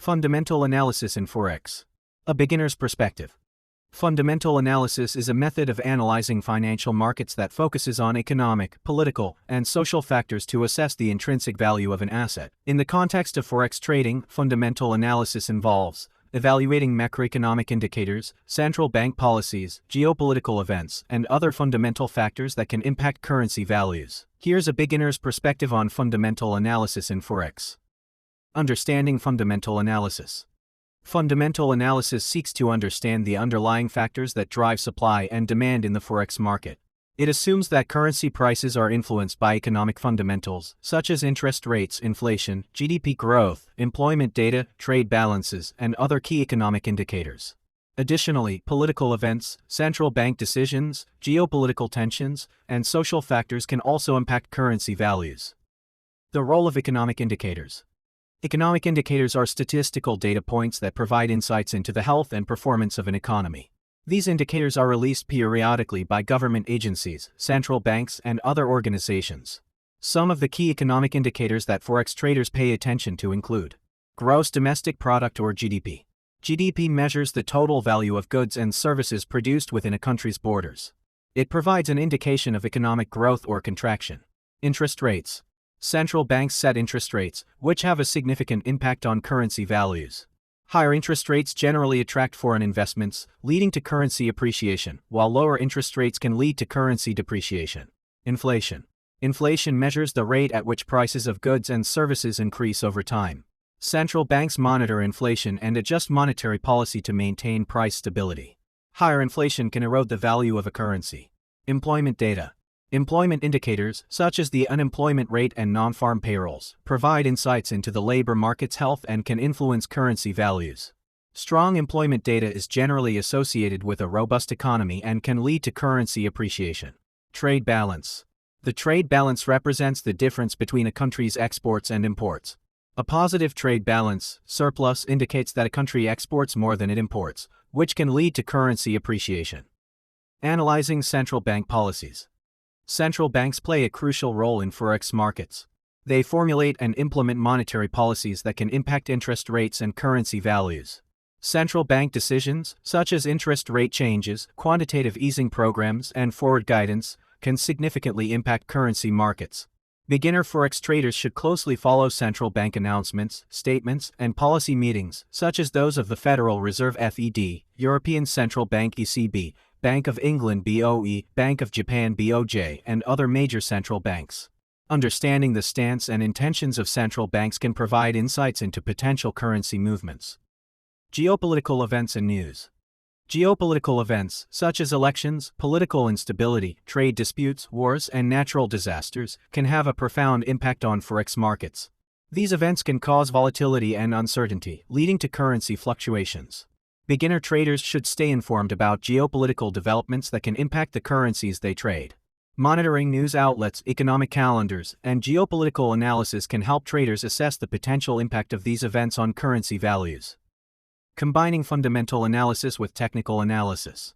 Fundamental analysis in Forex. A beginner's perspective. Fundamental analysis is a method of analyzing financial markets that focuses on economic, political, and social factors to assess the intrinsic value of an asset. In the context of Forex trading, fundamental analysis involves evaluating macroeconomic indicators, central bank policies, geopolitical events, and other fundamental factors that can impact currency values. Here's a beginner's perspective on fundamental analysis in Forex. Understanding fundamental analysis. Fundamental analysis seeks to understand the underlying factors that drive supply and demand in the Forex market. It assumes that currency prices are influenced by economic fundamentals, such as interest rates, inflation, GDP growth, employment data, trade balances, and other key economic indicators. Additionally, political events, central bank decisions, geopolitical tensions, and social factors can also impact currency values. The role of economic indicators. Economic indicators are statistical data points that provide insights into the health and performance of an economy. These indicators are released periodically by government agencies, central banks, and other organizations. Some of the key economic indicators that Forex traders pay attention to include gross domestic product or GDP. GDP measures the total value of goods and services produced within a country's borders. It provides an indication of economic growth or contraction. Interest rates. Central banks set interest rates, which have a significant impact on currency values. Higher interest rates generally attract foreign investments, leading to currency appreciation, while lower interest rates can lead to currency depreciation. Inflation. Inflation measures the rate at which prices of goods and services increase over time. Central banks monitor inflation and adjust monetary policy to maintain price stability. Higher inflation can erode the value of a currency. Employment data. Employment indicators, such as the unemployment rate and non-farm payrolls, provide insights into the labor market's health and can influence currency values. Strong employment data is generally associated with a robust economy and can lead to currency appreciation. Trade balance. The trade balance represents the difference between a country's exports and imports. A positive trade balance, surplus, indicates that a country exports more than it imports, which can lead to currency appreciation. Analyzing central bank policies. Central banks play a crucial role in Forex markets. They formulate and implement monetary policies that can impact interest rates and currency values. Central bank decisions, such as interest rate changes, quantitative easing programs, and forward guidance, can significantly impact currency markets. Beginner Forex traders should closely follow central bank announcements, statements, and policy meetings, such as those of the Federal Reserve (FED), European Central Bank (ECB), Bank of England (BOE), Bank of Japan (BOJ), and other major central banks. Understanding the stance and intentions of central banks can provide insights into potential currency movements. Geopolitical events and news. Geopolitical events, such as elections, political instability, trade disputes, wars, and natural disasters, can have a profound impact on Forex markets. These events can cause volatility and uncertainty, leading to currency fluctuations. Beginner traders should stay informed about geopolitical developments that can impact the currencies they trade. Monitoring news outlets, economic calendars, and geopolitical analysis can help traders assess the potential impact of these events on currency values. Combining fundamental analysis with technical analysis.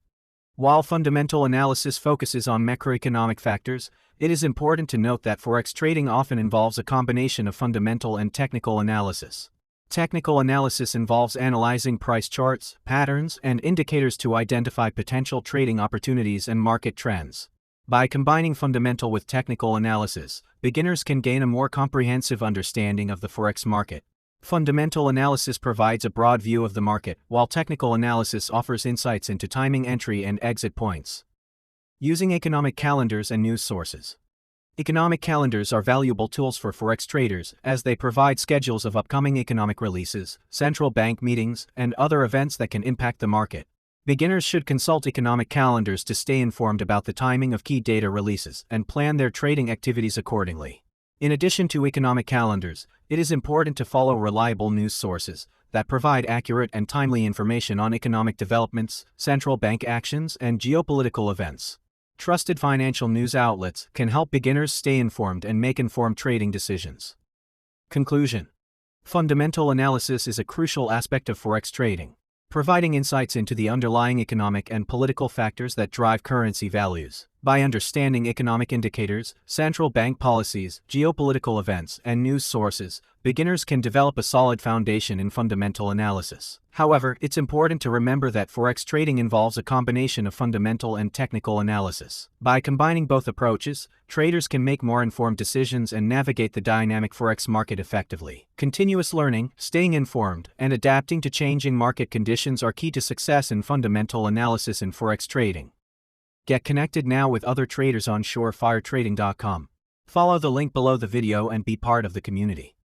While fundamental analysis focuses on macroeconomic factors, it is important to note that Forex trading often involves a combination of fundamental and technical analysis. Technical analysis involves analyzing price charts, patterns, and indicators to identify potential trading opportunities and market trends. By combining fundamental with technical analysis, beginners can gain a more comprehensive understanding of the Forex market. Fundamental analysis provides a broad view of the market, while technical analysis offers insights into timing, entry, and exit points. Using economic calendars and news sources. Economic calendars are valuable tools for Forex traders as they provide schedules of upcoming economic releases, central bank meetings, and other events that can impact the market. Beginners should consult economic calendars to stay informed about the timing of key data releases and plan their trading activities accordingly. In addition to economic calendars, it is important to follow reliable news sources that provide accurate and timely information on economic developments, central bank actions, and geopolitical events. Trusted financial news outlets can help beginners stay informed and make informed trading decisions. Conclusion. Fundamental analysis is a crucial aspect of Forex trading, providing insights into the underlying economic and political factors that drive currency values. By understanding economic indicators, central bank policies, geopolitical events, and news sources, beginners can develop a solid foundation in fundamental analysis. However, it's important to remember that Forex trading involves a combination of fundamental and technical analysis. By combining both approaches, traders can make more informed decisions and navigate the dynamic Forex market effectively. Continuous learning, staying informed, and adapting to changing market conditions are key to success in fundamental analysis in Forex trading. Get connected now with other traders on SureFireTrading.com. Follow the link below the video and be part of the community.